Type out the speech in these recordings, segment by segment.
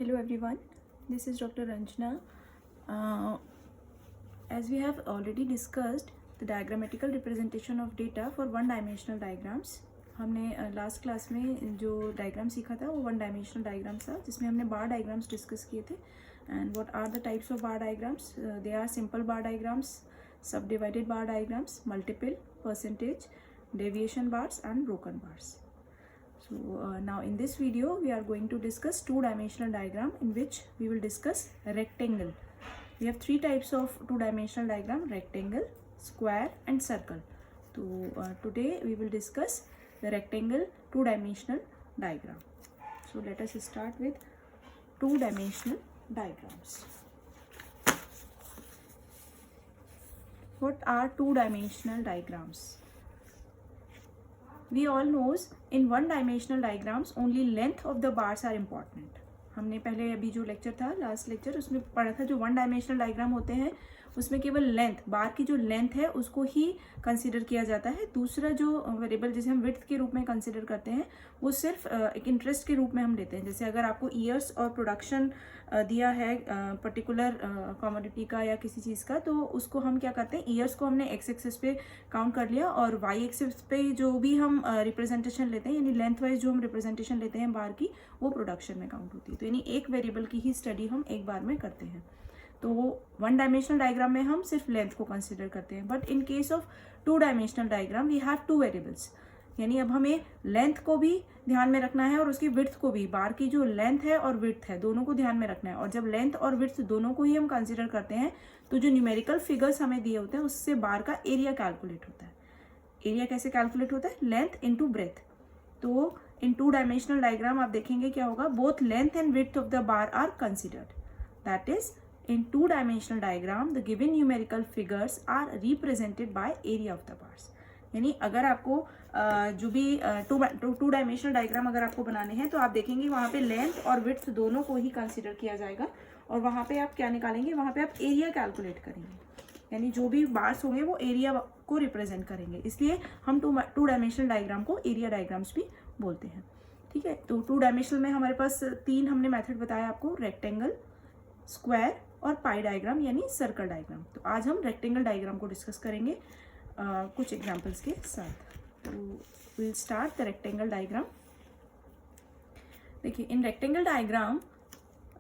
Hello everyone, this is Dr. Ranjana. As we have already discussed the diagrammatical representation of data for one dimensional diagrams, हमने last class में जो diagram सीखा था वो one dimensional diagram था जिसमें हमने बार डायग्राम्स डिस्कस किए थे. And what are the types of bar diagrams? They are simple bar diagrams, subdivided bar diagrams, multiple, percentage, deviation bars and broken bars. So now in this video we are going to discuss two-dimensional diagram in which we will discuss rectangle. We have three types of two-dimensional diagram: rectangle, square and circle. So today we will discuss the rectangle two-dimensional diagram. So let us start with two-dimensional diagrams. What are two-dimensional diagrams? We all knows in one dimensional diagrams only length of the bars are important. हमने पहले अभी जो lecture था, last lecture, उसमें पढ़ा था जो one dimensional diagram होते हैं उसमें केवल लेंथ, बार की जो लेंथ है उसको ही कंसीडर किया जाता है. दूसरा जो वेरिएबल जिसे हम विड्थ के रूप में कंसीडर करते हैं वो सिर्फ एक इंटरेस्ट के रूप में हम लेते हैं. जैसे अगर आपको ईयर्स और प्रोडक्शन दिया है पर्टिकुलर कमोडिटी का या किसी चीज़ का, तो उसको हम क्या करते हैं, ईयर्स को हमने एक्स एक्सिस पे काउंट कर लिया और वाई एक्सिस पे जो भी हम रिप्रेजेंटेशन लेते हैं यानी लेंथ वाइज जो हम रिप्रेजेंटेशन लेते हैं बार की, वो प्रोडक्शन में काउंट होती है. तो यानी एक वेरिएबल की ही स्टडी हम एक बार में करते हैं. तो वन डायमेंशनल डायग्राम में हम सिर्फ लेंथ को कंसीडर करते हैं. But in case of two dimensional diagram we have two variables, यानी अब हमें लेंथ को भी ध्यान में रखना है और उसकी विड्थ को भी. बार की जो लेंथ है और विड्थ है दोनों को ध्यान में रखना है. और जब लेंथ और विड्थ दोनों को ही हम कंसीडर करते हैं तो जो न्यूमेरिकल फिगर्स हमें दिए होते हैं उससे बार का एरिया कैलकुलेट होता है. एरिया कैसे कैलकुलेट होता है? Length into breadth. तो इन टू डायमेंशनल डायग्राम आप देखेंगे क्या होगा, both length and width of the bar are considered. That is in two-dimensional diagram the given numerical figures are represented by area of the bars. यानी अगर आपको जो भी टू डायमेंशनल डायग्राम अगर आपको बनाने हैं तो आप देखेंगे वहाँ पे लेंथ और विड्थ दोनों को ही कंसीडर किया जाएगा और वहाँ पे आप क्या निकालेंगे, वहाँ पे आप एरिया कैलकुलेट करेंगे. यानी जो भी बार्स होंगे वो एरिया को रिप्रेजेंट करेंगे. इसलिए हम टू डायमेंशनल डायग्राम को एरिया डायग्राम्स भी बोलते हैं. ठीक है. तो टू डायमेंशनल में हमारे पास तीन हमने मेथड बताया आपको, रेक्टेंगल, स्क्वायर और पाई डायग्राम यानी सर्कल डायग्राम. तो आज हम रेक्टेंगल डायग्राम को डिस्कस करेंगे कुछ एग्जांपल्स के साथ. तो will start the rectangle diagram. देखिए, in rectangle diagram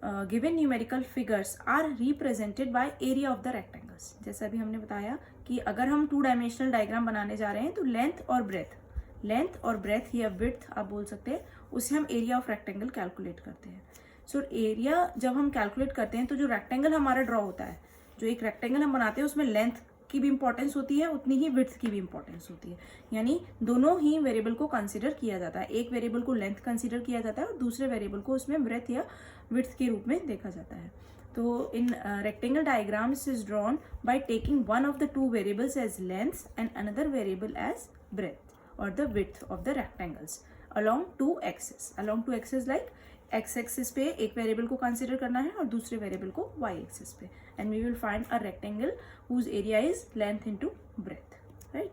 given numerical figures are represented by area of the rectangles. जैसा अभी हमने बताया कि अगर हम टू डायमेंशनल डायग्राम बनाने जा रहे हैं तो लेंथ और ब्रेथ या विड्थ आप बोल सकते हैं, उसे हम एरिया ऑफ रेक्टेंगल कैलकुलेट करते हैं. सो एरिया जब हम कैलकुलेट करते हैं तो जो रेक्टेंगल हमारा ड्रॉ होता है, जो एक रेक्टेंगल हम बनाते हैं उसमें लेंथ की भी इंपॉर्टेंस होती है, उतनी ही विड्थ की भी इंपॉर्टेंस होती है. यानी दोनों ही वेरिएबल को कंसीडर किया जाता है. एक वेरिएबल को लेंथ कंसीडर किया जाता है और दूसरे वेरिएबल को उसमें ब्रेथ या विड्थ के रूप में देखा जाता है. तो in rectangle diagrams is drawn by taking one of the two variables as length and another variable as breadth और the width of the rectangles along two axes like X axis पे एक वेरिएबल को consider करना है और दूसरे variable को Y axis पे. And we will find a rectangle whose area is length into breadth. Right.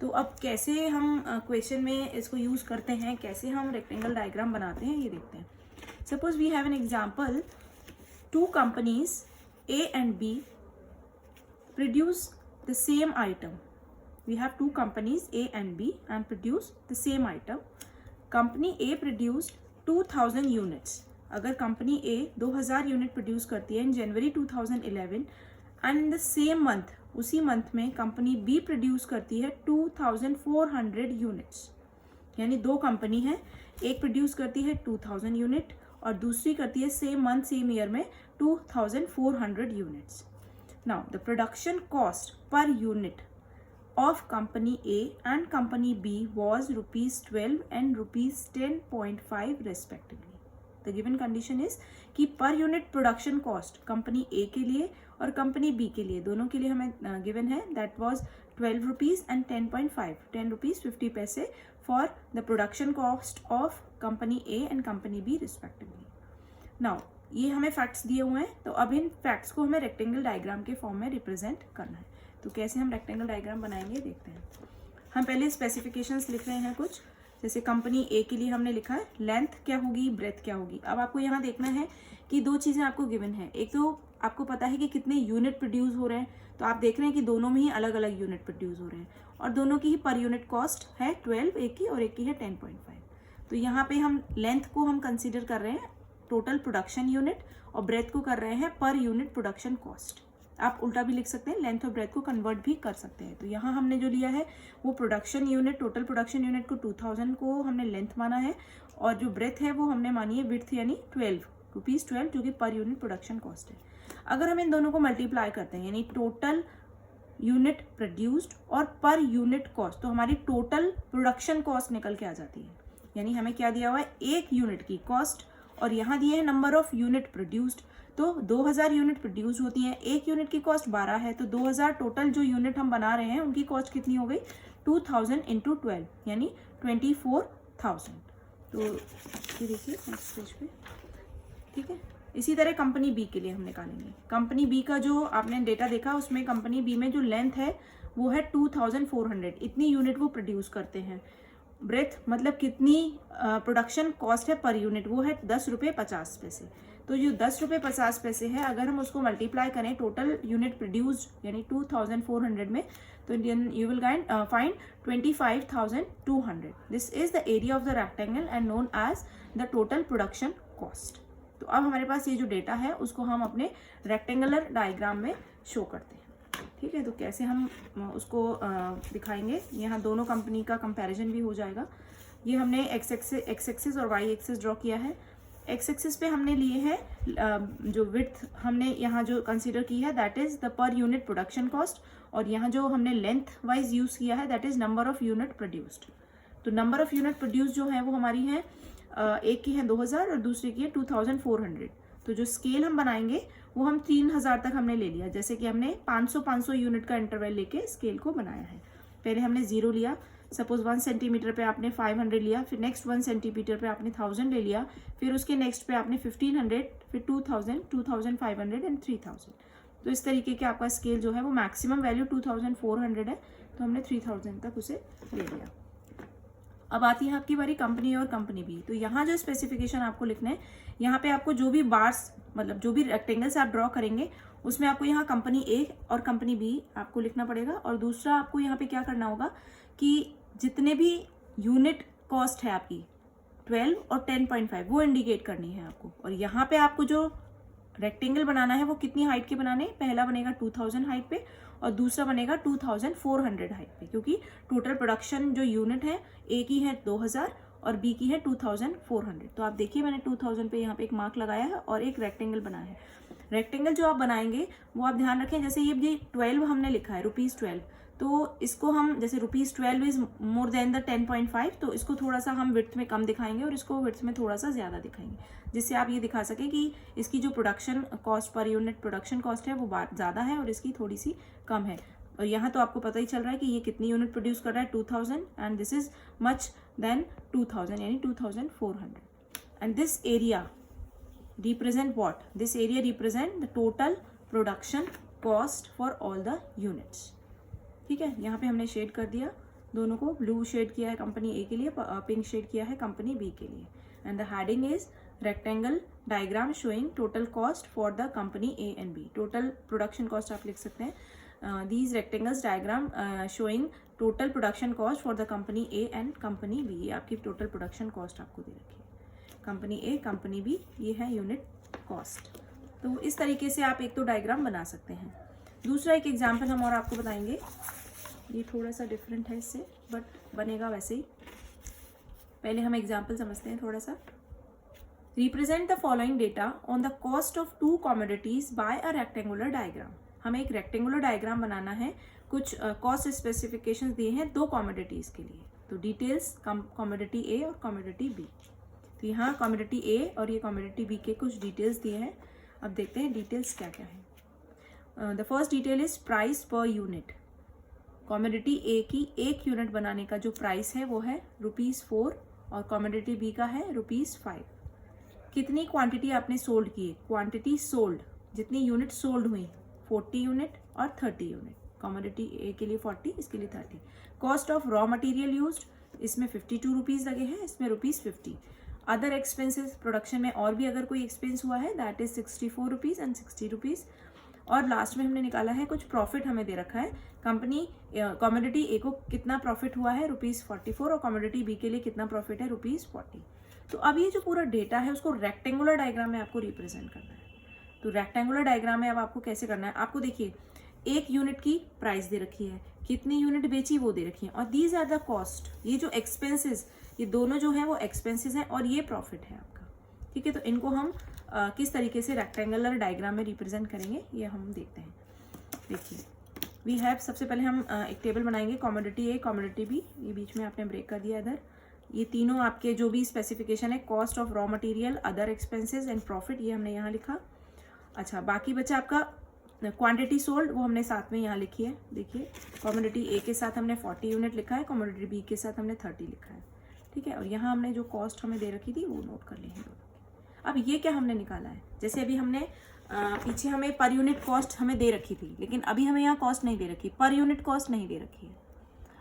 तो अब कैसे हम क्वेश्चन में इसको यूज करते हैं, कैसे हम रेक्टेंगल डायग्राम बनाते हैं, ये देखते हैं. Suppose we have an example, two companies A and B produce the same item. We have two companies A and B and produce the same item. Company A produced 2000 units. अगर company A 2000 unit produce करती है in January 2011 and in the same month, उसी month में company B produce करती है 2400 units. यानी दो company है, एक प्रोड्यूस करती है 2000 यूनिट और दूसरी करती है सेम मंथ सेम ईयर में 2400 units. Now the production cost per unit of company A and company B was ₹12 and ₹10.5 respectively. The given condition is कि per unit production cost company A के लिए और company B के लिए, दोनों के लिए हमें गिवन है, that was ₹12 and 10.5, ₹10.50 for the production cost of company A and company B respectively. Now ये हमें फैक्ट्स दिए हुए हैं, तो अब इन फैक्ट्स को हमें रेक्टेंगल डायग्राम के फॉर्म में रिप्रेजेंट करना है. तो कैसे हम रेक्टेंगल डायग्राम बनाएंगे देखते हैं. हम पहले स्पेसिफिकेशंस लिख रहे हैं कुछ. जैसे कंपनी ए के लिए हमने लिखा है लेंथ क्या होगी, ब्रेथ क्या होगी। अब आपको यहाँ देखना है कि दो चीज़ें आपको गिवन है, एक तो आपको पता है कि कितने यूनिट प्रोड्यूस हो रहे हैं, तो आप देख रहे हैं कि दोनों में ही अलग अलग यूनिट प्रोड्यूस हो रहे हैं और दोनों की ही पर यूनिट कॉस्ट है 12, एक की और एक की है 10.5। तो यहाँ पे हम लेंथ को हम कंसिडर कर रहे हैं टोटल प्रोडक्शन यूनिट और ब्रेथ को कर रहे हैं पर यूनिट प्रोडक्शन कॉस्ट। आप उल्टा भी लिख सकते हैं, लेंथ और ब्रेथ को कन्वर्ट भी कर सकते हैं। तो यहाँ हमने जो लिया है वो production unit, total production unit को 2000 को हमने लेंथ माना है और जो ब्रेथ है वो हमने मानी है विड्थ यानी 12 रुपीज़ 12 जो कि पर यूनिट प्रोडक्शन कॉस्ट है। अगर हम इन दोनों को मल्टीप्लाई करते हैं यानी टोटल यूनिट प्रोड्यूस्ड और पर यूनिट कॉस्ट, तो हमारी टोटल प्रोडक्शन कॉस्ट निकल के आ जाती है। यानी हमें क्या दिया हुआ है, एक यूनिट की कॉस्ट और यहाँ दिए है नंबर ऑफ यूनिट प्रोड्यूस्ड। तो 2000 यूनिट प्रोड्यूस होती हैं, एक यूनिट की कॉस्ट 12 है, तो 2000 टोटल जो यूनिट हम बना रहे हैं उनकी कॉस्ट कितनी हो गई 2000 इंटू 12 यानी 24,000। तो ये देखिए नेक्स्ट पेज पे, ठीक है। इसी तरह कंपनी बी के लिए हम निकालेंगे। कंपनी बी का जो आपने डेटा देखा उसमें कंपनी बी में जो लेंथ है वो है 2400, इतनी यूनिट वो प्रोड्यूस करते हैं। ब्रेथ मतलब कितनी प्रोडक्शन कॉस्ट है पर यूनिट, वो है 10 रुपये 50 पैसे। तो जो 10 रुपये 50 पैसे है अगर हम उसको मल्टीप्लाई करें टोटल यूनिट प्रोड्यूस्ड यानी 2400 में, तो you will find 25,200। This is the area of the rectangle and known as the total production cost. तो अब हमारे पास ये जो डेटा है उसको हम अपने रेक्टेंगुलर डायग्राम में शो करते हैं, ठीक है। तो कैसे हम उसको दिखाएंगे, यहाँ दोनों कंपनी का कंपैरिजन भी हो जाएगा। ये हमने एक्स एक्सिस और वाई एक्सिस ड्रॉ किया है। एक्स एक्सिस पे हमने लिए हैं जो विड्थ हमने यहाँ जो कंसीडर की है that is the per unit production cost, और यहाँ जो हमने लेंथ वाइज यूज किया है that is number of unit produced. तो नंबर ऑफ यूनिट प्रोड्यूस जो है वो हमारी है एक की है 2000 और दूसरी की है 2400। तो जो स्केल हम बनाएंगे वो हम 3000 तक हमने ले लिया, जैसे कि हमने 500 यूनिट का इंटरवल लेके स्केल को बनाया है। पहले हमने 0 लिया, सपोज 1 सेंटीमीटर पे आपने 500 लिया, फिर नेक्स्ट 1 सेंटीमीटर पे आपने 1000 ले लिया, फिर उसके नेक्स्ट पे आपने 1500, फिर 2000, 2500 एंड 3000। तो इस तरीके के आपका स्केल जो है वो मैक्सिमम वैल्यू 2400 है, तो हमने 3000 तक उसे ले लिया। अब आती है आपकी बारी कंपनी और कंपनी बी। तो यहाँ जो स्पेसिफिकेशन आपको लिखना है, यहाँ पे आपको जो भी बार्स मतलब जो भी रेक्टेंगल्स आप ड्रॉ करेंगे उसमें आपको यहाँ कंपनी ए और कंपनी बी आपको लिखना पड़ेगा। और दूसरा आपको यहाँ पे क्या करना होगा कि जितने भी यूनिट कॉस्ट है आपकी 12 और 10.5 वो इंडिकेट करनी है आपको। और यहाँ पे आपको जो रेक्टेंगल बनाना है वो कितनी हाइट के बनाने, पहला बनेगा 2000 हाइट पे और दूसरा बनेगा 2400 हाइट पे, क्योंकि टोटल प्रोडक्शन जो यूनिट है ए की है 2000 और बी की है 2400। तो आप देखिए मैंने 2000 पे यहाँ पे एक मार्क लगाया है और एक रेक्टेंगल बनाया है। रेक्टेंगल जो आप बनाएंगे वो आप ध्यान रखें, जैसे ये 12 हमने लिखा है ₹12, तो इसको हम जैसे ₹12 इज मोर देन द 10.5, तो इसको थोड़ा सा हम विड्थ में कम दिखाएंगे और इसको विड्थ में थोड़ा सा ज़्यादा दिखाएंगे, जिससे आप ये दिखा सकें कि इसकी जो production cost per unit production cost है वो ज़्यादा है और इसकी थोड़ी सी कम है। और यहाँ तो आपको पता ही चल रहा है कि ये कितनी यूनिट प्रोड्यूस कर रहा है 2000 and this is much then 2000 यानी 2400। And this area represent what? This area represent the total production cost for all the units। ठीक है, यहाँ पे हमने शेड कर दिया दोनों को, ब्लू शेड किया है कंपनी ए के लिए, पिंक शेड किया है कंपनी बी के लिए। And the heading is rectangle diagram showing total cost for the company A and B. Total production cost आप लिख सकते हैं। These rectangles diagram showing total production cost for the company A and company B. ये आपकी total production cost आपको दे रखी है, company ए company B, ये है यूनिट कॉस्ट। तो इस तरीके से आप एक तो डायग्राम बना सकते हैं। दूसरा एक एग्जांपल हम और आपको बताएंगे, ये थोड़ा सा डिफरेंट है इससे बट बनेगा वैसे ही। पहले हम एग्जांपल समझते हैं थोड़ा सा। Represent the following data on the cost of 2 commodities by a rectangular diagram. हमें एक रेक्टेंगुलर डायग्राम बनाना है, कुछ कॉस्ट स्पेसिफिकेशन दिए हैं 2 कमोडिटीज के लिए। तो डिटेल्स कमोडिटी ए और कमोडिटी बी। तो यहाँ कमोडिटी ए और ये कमोडिटी बी के कुछ डिटेल्स दिए हैं। अब देखते हैं डिटेल्स क्या क्या है। The first detail is price per unit. Commodity A की 1 यूनिट बनाने का जो प्राइस है वो है ₹4 और कमोडिटी बी का है ₹5। कितनी क्वांटिटी आपने सोल्ड की, क्वांटिटी सोल्ड जितनी यूनिट सोल्ड हुई 40 यूनिट और 30 यूनिट। कमोडिटी ए के लिए 40, इसके लिए 30। Cost of raw material used, इसमें 52 रुपीज़ लगे हैं, इसमें ₹50। अदर एक्सपेंसेस प्रोडक्शन में और भी अगर कोई एक्सपेंस हुआ है that is 64 rupees and 60 rupees. और लास्ट में हमने निकाला है कुछ प्रॉफिट हमें दे रखा है, कंपनी कमोडिटी ए को कितना प्रॉफिट हुआ है ₹44 और कमोडिटी बी के लिए कितना प्रॉफिट है ₹40। तो अब ये जो पूरा डेटा है उसको रेक्टेंगुलर डायग्राम में आपको रिप्रेजेंट करना है। तो रेक्टेंगुलर डायग्राम में अब आपको कैसे करना है, आपको देखिए एक यूनिट की प्राइस दे रखी है, कितनी यूनिट बेची वो दे रखी है, और दीज आर द कॉस्ट, ये जो एक्सपेंसेस, ये दोनों जो है वो एक्सपेंसेस हैं और ये प्रॉफिट है आपका। ठीक है, तो इनको हम किस तरीके से रेक्टेंगुलर डायग्राम में रिप्रेजेंट करेंगे ये हम देखते हैं। देखिए वी हैव, सबसे पहले हम एक टेबल बनाएंगे, कमोडिटी ए कमोडिटी बी, ये बीच में आपने ब्रेक कर दिया इधर, ये तीनों आपके जो भी स्पेसिफिकेशन है, cost of raw material, other expenses and profit, ये हमने यहाँ लिखा। अच्छा, बाकी बचा आपका क्वांटिटी सोल्ड, वो हमने साथ में यहाँ लिखी है। देखिए कमोडिटी ए के साथ हमने 40 यूनिट लिखा है, कमोडिटी बी के साथ हमने 30 लिखा है। ठीक है, और यहाँ हमने जो कॉस्ट हमें दे रखी थी वो नोट कर ली है। अब ये क्या हमने निकाला है, जैसे अभी हमने पीछे हमें पर यूनिट कॉस्ट हमें दे रखी थी, लेकिन अभी हमें यहाँ कॉस्ट नहीं दे रखी, पर यूनिट कॉस्ट नहीं दे रखी है।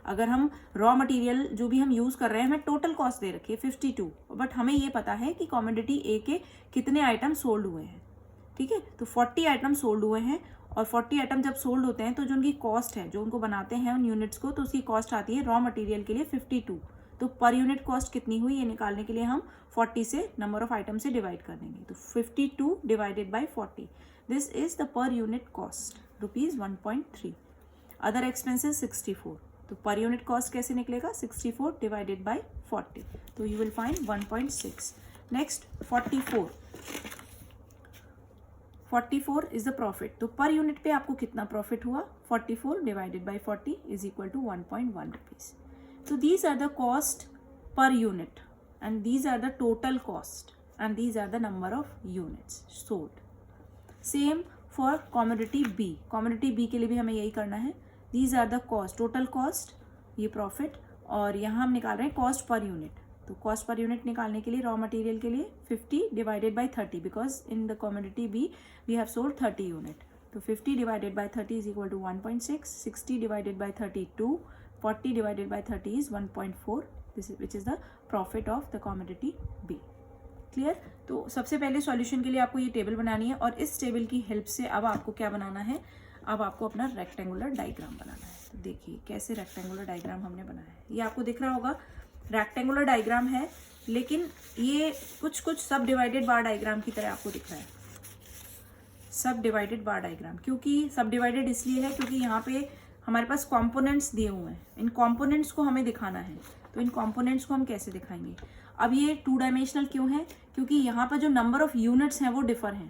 अगर हम रॉ मटेरियल जो भी हम यूज़ कर रहे हैं हमें टोटल कॉस्ट दे रखी है 52, बट हमें ये पता है कि कमोडिटी ए के कितने आइटम सोल्ड हुए हैं। ठीक है, तो 40 आइटम सोल्ड हुए हैं, और 40 आइटम जब सोल्ड होते हैं तो जो उनकी कॉस्ट है, जो उनको बनाते हैं उन यूनिट्स को, तो उसकी कॉस्ट आती है रॉ मटेरियल के लिए 52। तो पर यूनिट कॉस्ट कितनी हुई ये निकालने के लिए हम 40 से नंबर ऑफ आइटम से डिवाइड कर देंगे। तो 52 divided by 40, this is the per unit cost ₹1.3। Other expenses 64, तो पर यूनिट कॉस्ट कैसे निकलेगा, 64 डिवाइडेड बाई 40, तो you will find 1.6। Next 44 is the profit, तो पर यूनिट पे आपको कितना प्रॉफिट हुआ, 44 divided by 40 is equal to 1.1 rupees. So these are the cost per unit and these are the total cost and these are the number of units sold. Same for commodity B. Commodity B के लिए भी हमें यही करना है। These are the cost, total cost, ये profit, और यहाँ हम निकाल रहे हैं cost per unit। तो cost per unit निकालने के लिए raw material के लिए 50 divided by 30 because in the commodity B we have sold 30 unit. तो 50 divided by 30 is equal to 1.6, 60 divided by 32, 40 divided by 30 is 1.4, this is which is the profit of the commodity B. Clear. तो सबसे पहले solution के लिए आपको ये table बनानी है, और इस टेबल की हेल्प से अब आपको क्या बनाना है, अब आपको अपना रेक्टेंगुलर डायग्राम बनाना है। तो देखिए कैसे रेक्टेंगुलर डायग्राम हमने बनाया है, ये आपको दिख रहा होगा रेक्टेंगुलर डायग्राम है, लेकिन ये कुछ सब डिवाइडेड बार डायग्राम की तरह आपको दिख रहा है। सब डिवाइडेड बार डायग्राम, क्योंकि सब डिवाइडेड इसलिए है क्योंकि यहाँ पे हमारे पास कंपोनेंट्स दिए हुए हैं, इन कंपोनेंट्स को हमें दिखाना है। तो इन कंपोनेंट्स को हम कैसे दिखाएंगे, अब ये 2 डायमेंशनल क्यों है, क्योंकि यहाँ पर जो नंबर ऑफ यूनिट्स हैं वो डिफर हैं।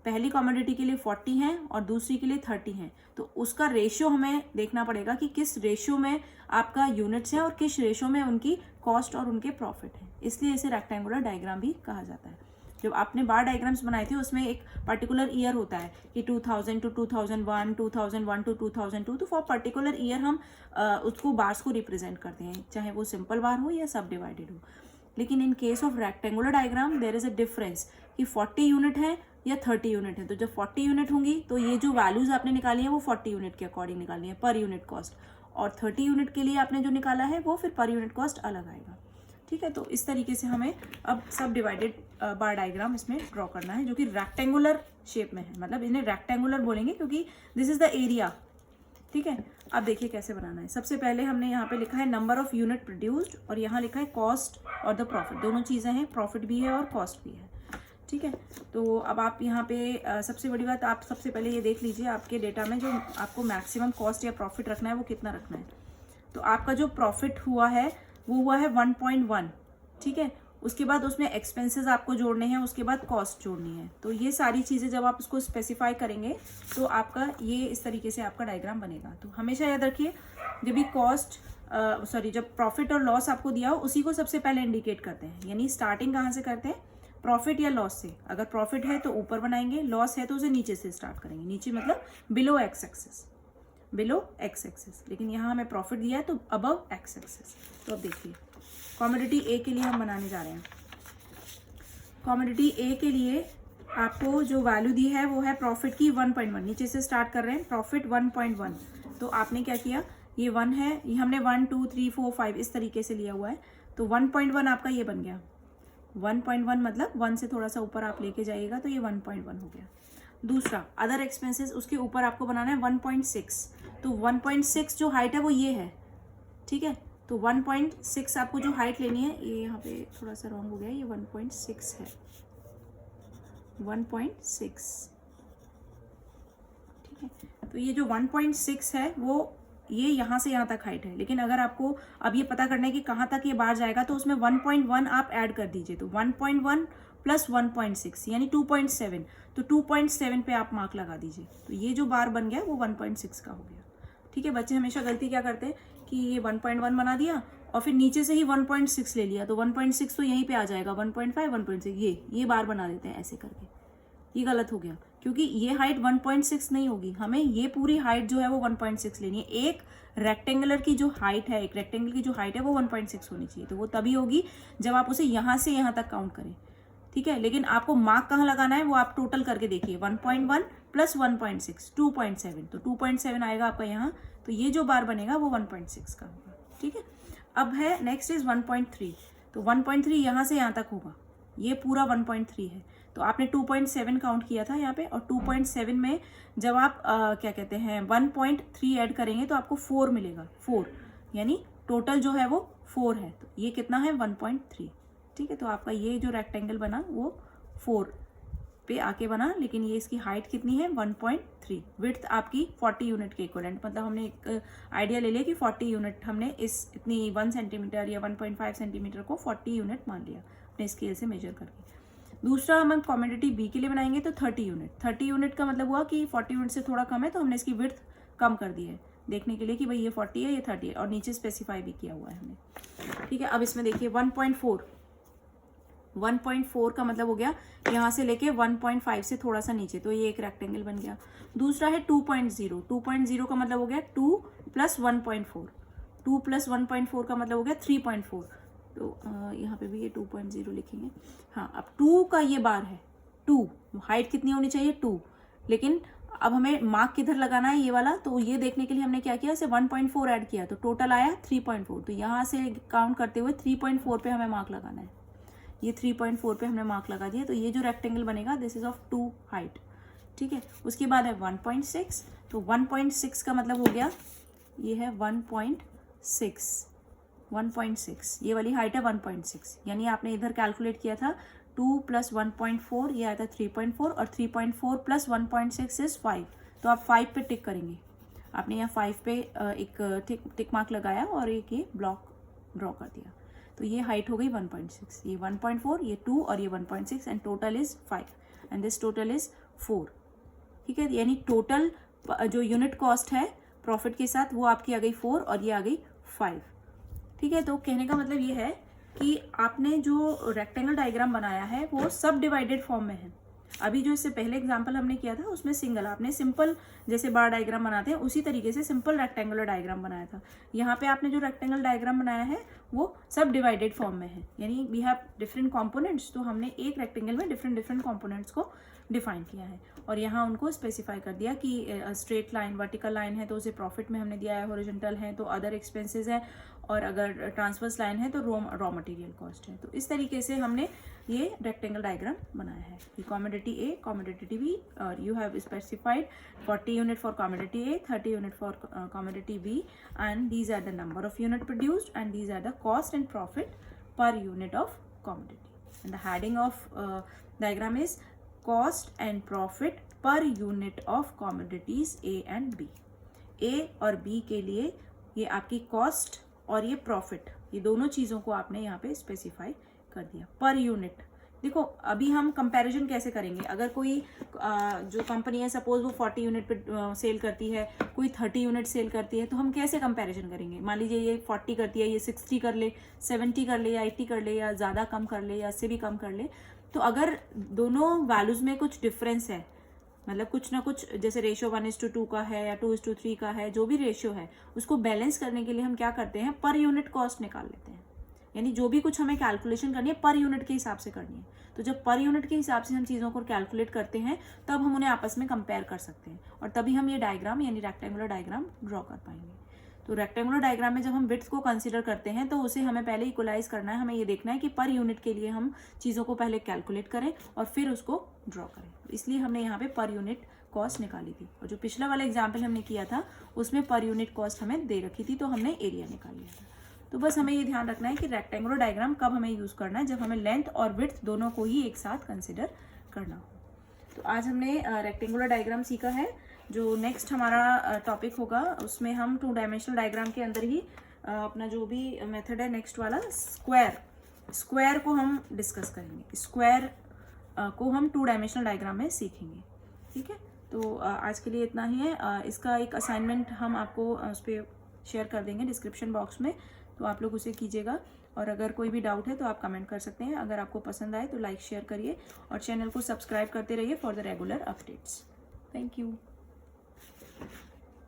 पहली कमोडिटी के लिए 40 हैं और दूसरी के लिए 30 हैं, तो उसका रेशियो हमें देखना पड़ेगा कि किस रेशियो में आपका यूनिट्स हैं और किस रेशियो में उनकी कॉस्ट और उनके प्रॉफिट हैं। इसलिए इसे रेक्टेंगुलर डायग्राम भी कहा जाता है। जब आपने बार डायग्राम्स बनाए थे उसमें एक पर्टिकुलर ईयर होता है कि 2000 to 2001, 2001 to 2002, तो फॉर पर्टिकुलर ईयर हम उसको बार्स को रिप्रेजेंट करते हैं, चाहे वो सिंपल बार हो या सब डिवाइडेड हो। लेकिन in case of rectangular diagram there is a difference कि 40 यूनिट है या 30 यूनिट है। तो जब 40 यूनिट होंगी तो ये जो वैल्यूज आपने निकाली है वो 40 यूनिट के अकॉर्डिंग निकालनी है पर यूनिट कॉस्ट, और 30 यूनिट के लिए आपने जो निकाला है वो फिर पर यूनिट कॉस्ट अलग आएगा। ठीक है, तो इस तरीके से हमें अब सब डिवाइडेड बार डायग्राम इसमें ड्रॉ करना है जो कि रेक्टेंगुलर शेप में है, मतलब इन्हें रेक्टेंगुलर बोलेंगे क्योंकि दिस इज द एरिया। ठीक है, अब देखिए कैसे बनाना है। सबसे पहले हमने यहाँ पे लिखा है नंबर ऑफ यूनिट प्रोड्यूस्ड, और यहाँ लिखा है कॉस्ट और द प्रॉफिट, दोनों चीज़ें हैं, प्रॉफिट भी है और कॉस्ट भी है। ठीक है, तो अब आप यहाँ पे सबसे बड़ी बात, आप सबसे पहले ये देख लीजिए आपके डेटा में जो आपको मैक्सिमम कॉस्ट या प्रॉफिट रखना है वो कितना रखना है। तो आपका जो प्रॉफिट हुआ है वो हुआ है 1.1। ठीक है, उसके बाद उसमें एक्सपेंसेस आपको जोड़ने हैं, उसके बाद कॉस्ट जोड़नी है। तो ये सारी चीज़ें जब आप उसको स्पेसिफाई करेंगे तो आपका ये इस तरीके से आपका डायग्राम बनेगा। तो हमेशा याद रखिए जब भी जब प्रॉफिट और लॉस आपको दिया हो उसी को सबसे पहले इंडिकेट करते हैं, यानी स्टार्टिंग कहाँ से करते हैं, प्रॉफिट या लॉस से। अगर प्रॉफिट है तो ऊपर बनाएंगे, लॉस है तो उसे नीचे से स्टार्ट करेंगे, नीचे मतलब below x axis, below x axis. लेकिन यहाँ हमें प्रॉफिट दिया है तो अबव एक्स एक्सिस। तो अब देखिए कमोडिटी ए के लिए हम बनाने जा रहे हैं। कमोडिटी ए के लिए आपको जो वैल्यू दी है वो है प्रॉफिट की 1.1, नीचे से स्टार्ट कर रहे हैं, प्रॉफिट 1.1। तो आपने क्या किया, ये 1 है, ये हमने 1 2 3 4 5 इस तरीके से लिया हुआ है, तो 1.1 आपका ये बन गया। 1.1 मतलब 1 से थोड़ा सा ऊपर आप लेके जाइएगा तो ये 1.1 हो गया। दूसरा अदर एक्सपेंसेस, उसके ऊपर आपको बनाना है 1.6, तो 1.6 जो हाइट है वो ये है, ठीक है। तो 1.6 आपको जो हाइट लेनी है, ये यहाँ पे थोड़ा सा रॉन्ग हो गया, ये 1.6 है, 1.6, ठीक है। तो ये जो 1.6 है वो ये यहाँ से यहाँ तक हाइट है, लेकिन अगर आपको अब ये पता करना है कि कहाँ तक ये बार जाएगा तो उसमें 1.1 आप ऐड कर दीजिए, तो 1.1 प्लस 1.6 यानी 2.7, तो 2.7 पे आप मार्क लगा दीजिए, तो ये जो बार बन गया वो 1.6 का हो गया, ठीक है। बच्चे हमेशा गलती क्या करते हैं कि ये 1.1 बना दिया और फिर नीचे से ही 1.6 ले लिया, तो 1.6 तो यहीं पे आ जाएगा, 1.5 1.6 ये बार बना देते हैं ऐसे करके, ये गलत हो गया, क्योंकि ये हाइट 1.6 नहीं होगी, हमें ये पूरी हाइट जो है वो 1.6 लेनी है। एक रेक्टेंगुलर की जो हाइट है, एक रेक्टेंगल की जो हाइट है वो 1.6 होनी चाहिए, तो वो तभी होगी जब आप उसे यहाँ से यहाँ तक काउंट करें, ठीक है। लेकिन आपको मार्क कहाँ लगाना है वो आप टोटल करके देखिए, 1.1 प्लस 1.6 2.7, तो 2.7 आएगा आपका यहाँ, तो ये जो बार बनेगा वो 1.6 का होगा, ठीक है। अब है नेक्स्ट इज 1.3, तो 1.3 यहाँ से यहाँ तक होगा, ये पूरा 1.3 है, तो आपने 2.7 काउंट किया था यहाँ पे, और 2.7 में जब आप क्या कहते हैं 1.3 ऐड करेंगे तो आपको 4 मिलेगा, 4 यानी टोटल जो है वो 4 है, तो ये कितना है 1.3, ठीक है। तो आपका ये जो रेक्टेंगल बना वो 4 पे आके बना, लेकिन ये इसकी हाइट कितनी है 1.3, विड्थ आपकी 40 यूनिट के इक्विवेलेंट, मतलब हमने एक आइडिया ले लिया कि 40 यूनिट हमने इस इतनी 1 सेंटीमीटर या 1.5 सेंटीमीटर को 40 यूनिट मान लिया अपने स्केल से मेजर करके। दूसरा हम क्वांटिटी बी के लिए बनाएंगे तो 30 यूनिट, 30 यूनिट का मतलब हुआ कि 40 यूनिट से थोड़ा कम है तो हमने इसकी विड्थ कम कर दी है, देखने के लिए कि भाई ये 40 है ये 30 है, और नीचे स्पेसिफाई भी किया हुआ है हमने, ठीक है। अब इसमें देखिए 1.4 का मतलब हो गया यहाँ से लेके 1.5 से थोड़ा सा नीचे, तो ये एक रेक्टेंगल बन गया। दूसरा है 2.0 का मतलब हो गया 2 प्लस 1.4, 2 प्लस 1.4 का मतलब हो गया 3.4, तो यहाँ पे भी ये 2.0 लिखेंगे। हाँ, अब 2 का ये बार है, 2 हाइट कितनी होनी चाहिए 2, लेकिन अब हमें मार्क किधर लगाना है ये वाला, तो ये देखने के लिए हमने क्या किया, इसे 1.4 ऐड किया तो टोटल आया 3.4, तो यहाँ से काउंट करते हुए 3.4 पे हमें मार्क लगाना है, ये 3.4 पे हमने मार्क लगा दिया, तो ये जो रेक्टेंगल बनेगा दिस इज ऑफ 2 हाइट, ठीक है। उसके बाद है 1.6, तो 1.6 का मतलब हो गया ये है 1.6, ये वाली हाइट है 1.6, यानी आपने इधर कैलकुलेट किया था 2 प्लस 1.4, ये आया था 3.4, और 3.4 प्लस 1.6 इज 5, तो आप 5 पे टिक करेंगे, आपने यहाँ 5 पे एक टिक मार्क लगाया और एक ये ब्लॉक ड्रॉ कर दिया, तो ये हाइट हो गई 1.6, ये 1.4, ये 2 और ये 1.6, and total is 5 and this total is 4, ठीक है। यानी टोटल जो यूनिट कॉस्ट है प्रॉफिट के साथ वो आपकी आ गई 4 और ये आ गई 5, ठीक है। तो कहने का मतलब ये है कि आपने जो रेक्टेंगल डायग्राम बनाया है वो सब डिवाइडेड फॉर्म में है। अभी जो इससे पहले एग्जांपल हमने किया था उसमें सिंगल, आपने सिंपल जैसे बार डायग्राम बनाते हैं उसी तरीके से सिंपल रेक्टेंगुलर डायग्राम बनाया था। यहाँ पे आपने जो रेक्टेंगल डायग्राम बनाया है वो सब डिवाइडेड फॉर्म में है, यानी वी हैव डिफरेंट कंपोनेंट्स, तो हमने एक रेक्टेंगल में डिफरेंट कंपोनेंट्स को डिफाइन किया है और यहाँ उनको स्पेसिफाई कर दिया कि स्ट्रेट लाइन वर्टिकल लाइन है तो उसे प्रॉफिट में हमने दिया है, हॉरिजॉन्टल है तो अदर एक्सपेंसेस है, और अगर ट्रांसवर्स लाइन है तो रॉ मटेरियल कॉस्ट है। तो इस तरीके से हमने ये रेक्टेंगल डायग्राम बनाया है कि कमोडिटी ए, कमोडिटी बी, और you have specified 40 unit for commodity A, 30 unit for commodity B, and these are the number of unit produced and these are the cost and profit per unit of commodity, and the heading of diagram is cost and profit per unit of commodities A and B. A और B के लिए ये आपकी cost और ये profit, ये दोनों चीज़ों को आपने यहाँ पे स्पेसिफाई कर दिया पर यूनिट। देखो अभी हम कंपैरिजन कैसे करेंगे, अगर कोई जो कंपनी है सपोज वो 40 यूनिट पे सेल करती है, कोई 30 यूनिट सेल करती है, तो हम कैसे कंपैरिजन करेंगे। मान लीजिए ये 40 करती है, ये 60 कर ले, 70 कर ले या 80 कर ले या ज़्यादा कम कर ले या इससे भी कम कर ले, तो अगर दोनों वैल्यूज़ में कुछ डिफरेंस है, मतलब कुछ ना कुछ जैसे रेशियो 1:2 का है या 2:3 का है, जो भी रेशियो है उसको बैलेंस करने के लिए हम क्या करते हैं, पर यूनिट कॉस्ट निकाल लेते हैं। यानी जो भी कुछ हमें कैलकुलेशन करनी है पर यूनिट के हिसाब से करनी है, तो जब पर यूनिट के हिसाब से हम चीज़ों को कैलकुलेट करते हैं तब हम उन्हें आपस में कंपेयर कर सकते हैं और तभी हम ये डायग्राम यानी रेक्टेंगुलर डायग्राम ड्रॉ कर पाएंगे। तो रेक्टेंगुलर डायग्राम में जब हम विड्थ को कंसीडर करते हैं तो उसे हमें पहले इक्वलाइज करना है, हमें ये देखना है कि पर यूनिट के लिए हम चीज़ों को पहले कैलकुलेट करें और फिर उसको ड्रॉ करें। इसलिए हमने यहाँ पे पर यूनिट कॉस्ट निकाली थी, और जो पिछला वाला एग्जाम्पल हमने किया था उसमें पर यूनिट कॉस्ट हमें दे रखी थी, तो हमने एरिया निकाल लिया था। तो बस हमें ये ध्यान रखना है कि रेक्टेंगुलर डायग्राम कब हमें यूज़ करना है, जब हमें लेंथ और विड्थ दोनों को ही एक साथ कंसिडर करना हो। तो आज हमने रेक्टेंगुलर डायग्राम सीखा है। जो नेक्स्ट हमारा टॉपिक होगा उसमें हम 2 डायमेंशनल डायग्राम के अंदर ही अपना जो भी मेथड है नेक्स्ट वाला स्क्वायर को हम डिस्कस करेंगे। स्क्वायर को हम 2 डायमेंशनल डायग्राम में सीखेंगे। ठीक है, तो आज के लिए इतना ही है। इसका एक असाइनमेंट हम आपको उस पर शेयर कर देंगे डिस्क्रिप्शन बॉक्स में, तो आप लोग उसे कीजिएगा। और अगर कोई भी डाउट है तो आप कमेंट कर सकते हैं। अगर आपको पसंद आए तो लाइक शेयर करिए और चैनल को सब्सक्राइब करते रहिए for the regular updates. Thank you.